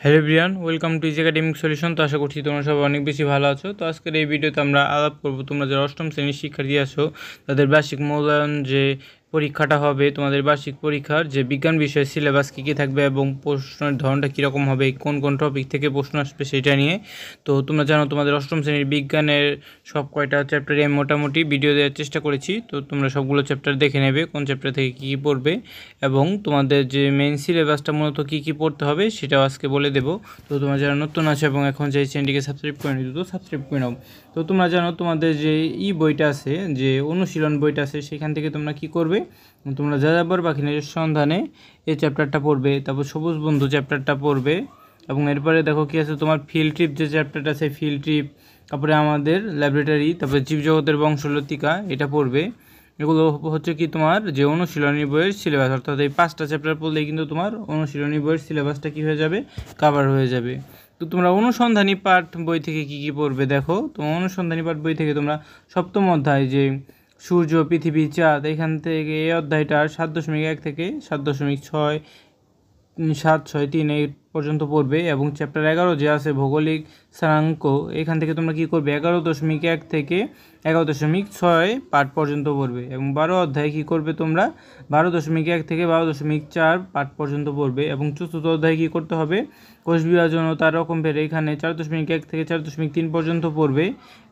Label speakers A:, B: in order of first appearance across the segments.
A: Hello everyone, welcome to easy academic solution. তো আশা করছি তোমরা সবাই অনেক বেশি ভালো আছো। তো আজকের এই ভিডিওতে আমরা আলাপ করব তোমরা যারা অষ্টম শ্রেণীর শিক্ষার্থী আছো তাদের বার্ষিক মূল্যায়ন যে পরীক্ষাটা হবে, তোমাদের বার্ষিক পরীক্ষার যে বিজ্ঞান বিষয়ের সিলেবাস কী কী থাকবে এবং প্রশ্নের ধরনটা কীরকম হবে, কোন কোন টপিক থেকে প্রশ্ন আসবে সেটা নিয়ে। তো তোমরা জানো তোমাদের অষ্টম শ্রেণীর বিজ্ঞানের সব কয়টা চ্যাপ্টারে আমি মোটামুটি ভিডিও দেওয়ার চেষ্টা করেছি। তো তোমরা সবগুলো চ্যাপ্টার দেখে নেবে কোন চ্যাপ্টার থেকে কী কী পড়বে এবং তোমাদের যে মেইন সিলেবাসটা মূলত কী কী পড়তে হবে সেটাও আজকে বলে দেবো। তো তোমরা যারা নতুন আছো এবং এখন যে চ্যানেলটিকে সাবস্ক্রাইব করে নিতে, তো সাবস্ক্রাইব করে নাও। তো তোমরা জানো তোমাদের যে বইটা আছে, যে অনুশীলন বইটা আছে, সেখান থেকে তোমরা কি করবে, তোমরা যাযাবর পাখির সন্ধানে এই চ্যাপ্টারটা পড়বে, তারপর সবুজ বন্ধু চ্যাপ্টারটা পড়বে এবং এরপরে দেখো কি আছে তোমার ফিল্ড ট্রিপ যে চ্যাপ্টারটা আছে, ফিল্ড ট্রিপ, তারপরে আমাদের ল্যাবরেটরি, তারপরে জীবজগতের বংশলতিকা, এটা পড়বে। এগুলো হচ্ছে কি তোমার যে অনুশীলনী বইয়ের সিলেবাস, অর্থাৎ এই 5টা চ্যাপ্টার পড়লেই কিন্তু তোমার অনুশীলনী বইয়ের সিলেবাসটা কী হয়ে যাবে, কাভার হয়ে যাবে। তো তোমরা অনুসন্ধানী পাঠ বই থেকে কী কী পড়বে দেখো। তো অনুসন্ধানী পাঠ বই থেকে তোমরা সপ্তম অধ্যায় যে সূর্য, পৃথিবী, চাঁদ, এখান থেকে এই অধ্যায়টার 7.1 থেকে 7.6, 7, 6, 3 এই পর্যন্ত পড়বে এবং চ্যাপ্টার 11 যে আছে ভৌগোলিক স্থানাঙ্ক, এখান থেকে তোমরা কী করবে 11.1 থেকে 11.6 পাঠ পর্যন্ত পড়বে এবং 12 অধ্যায়ে কী করবে তোমরা 12.1 থেকে 12.4 পাঠ পর্যন্ত পড়বে এবং চতুর্থ অধ্যায়ে কী করতে হবে কোষ বিভাজন ও তার রকম ফের এখানে 4.1 থেকে 4.3 পর্যন্ত পড়বে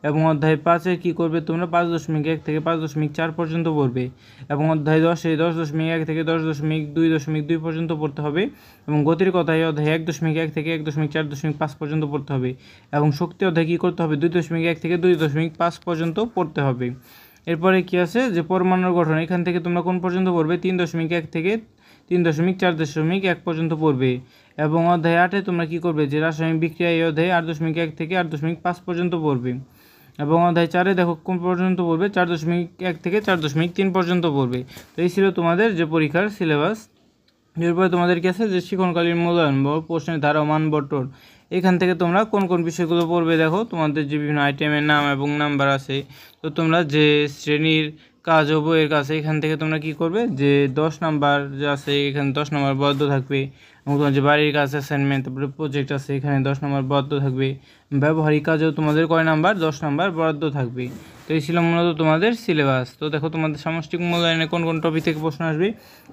A: এবং অধ্যায় 5-এ কী করবে তোমরা 5.1 থেকে 5.4 পর্যন্ত পড়বে এবং অধ্যায় 10-এ 10.1 থেকে 10.2.2 পর্যন্ত পড়তে হবে এবং গতির কথায় অধ্যায় 1.1 থেকে 1.4.5 পর্যন্ত পড়তে হবে এবং শক্তি অধ্যায় কী করতে হবে 2.1 থেকে 2.5 পর্যন্ত পড়তে হবে। এরপরে কি আছে যে পরমাণুর গঠন, এখান থেকে তোমরা কোন পর্যন্ত পড়বে 3.1 থেকে 3.4.1 পর্যন্ত পড়বে এবং অধ্যায় 8-এ তোমরা কী করবে যে রাসায়নিক বিক্রিয়া, এই অধ্যায়ে 8.1 থেকে 8.5 পর্যন্ত পড়বে এবং অধ্যায় 4-এ দেখো কোন পর্যন্ত পড়বে 4.1 থেকে 4.3 পর্যন্ত পড়বে। তো এই ছিল তোমাদের যে পরীক্ষার সিলেবাস। এরপরে তোমাদের কি আছে যে শিক্ষণকালীন মূল্যায়ন বা প্রশ্নের ধারা ও মানবন্টন, এখান থেকে তোমরা কোন কোন বিষয়গুলো পড়বে দেখো। তোমাদের যে বিভিন্ন আইটেমের নাম এবং নাম্বার আছে, তো তোমরা যে শ্রেণীর কাজ ও বইয়ের কাজ, এখান থেকে তোমরা কি করবে যে 10 নাম্বার যে আছে এখানে 10 নাম্বার বরাদ্দ থাকবে এবং তোমার যে বাড়ির কাজ, অ্যাসাইনমেন্ট, তারপরে প্রজেক্ট আছে এখানে 10 নাম্বার বরাদ্দ থাকবে। ব্যবহারিক কাজেও তোমাদের কয় নাম্বার 10 নাম্বার বরাদ্দ থাকবে। তো এই ছিল মূলত তোমাদের সিলেবাস। তো দেখো তোমাদের সামষ্টিক মূল্যায়নে কোন কোন টপিক থেকে প্রশ্ন আসবে।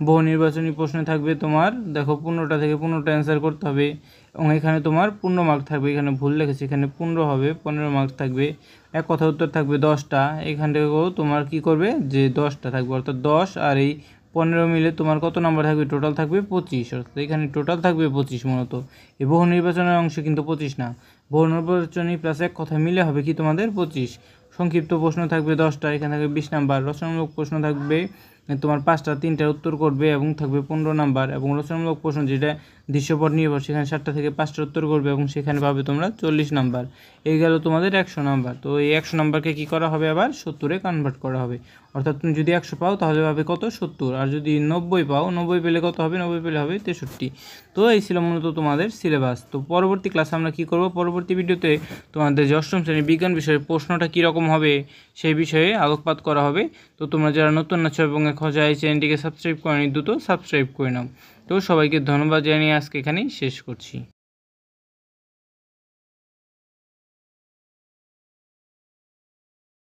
A: বহু নির্বাচনী প্রশ্ন থাকবে তোমার, দেখো 15টা থেকে 15টা অ্যান্সার করতে হবে এবং এখানে তোমার 15 মার্ক থাকবে, এখানে ভুল লিখেছে, এখানে 15 হবে, 15 মার্ক থাকবে। এক কথা উত্তর থাকবে 10টা, এখান থেকেও তোমার কি করবে যে 10টা থাকবে, অর্থাৎ 10 আর এই 15 মিলে তোমার কত নাম্বার থাকবে, টোটাল থাকবে 25, অর্থাৎ এখানে টোটাল থাকবে 25 মূলত। এই বহু নির্বাচনের অংশে কিন্তু 25 না, বহু নির্বাচনী প্লাস এক কথা মিলে হবে কি তোমাদের 25। সংক্ষিপ্ত প্রশ্ন থাকবে 10টা, এখানে থাকবে 20 নাম্বার। রচনামূলক প্রশ্ন থাকবে তোমার 5টা, 3টার উত্তর করবে এবং থাকবে 15 নাম্বার এবং রচনামূলক প্রশ্ন যেটা দৃশ্যপট নির্ভর, সেখানে 7টা থেকে 5টার উত্তর করবে এবং সেখানে পাবে তোমরা 40 নাম্বার। এই গেল তোমাদের 100 নাম্বার। তো এই 100 নাম্বারকে কী করা হবে আবার 70-এ কনভার্ট করা হবে, অর্থাৎ তুমি যদি 100 পাও তাহলে পাবে কত 70, আর যদি 90 পাও, 90 পেলে কত হবে, 90 পেলে হবে 63। তো এই ছিল মূলত তোমাদের সিলেবাস। তো পরবর্তী ক্লাসে আমরা কী করব, পরবর্তী ভিডিওতে তোমাদের যে অষ্টম শ্রেণীর বিজ্ঞান বিষয়ের প্রশ্নটা কীরকম হবে সেই বিষয়ে আলোকপাত করা হবে। তো তোমরা যারা নতুন আছো এবং এখন যারা এই চ্যানেলটিকে সাবস্ক্রাইব করে নি, দ্রুত সাবস্ক্রাইব করে নাও। তো সবাইকে ধন্যবাদ জানিয়ে আজকে এখানেই শেষ করছি।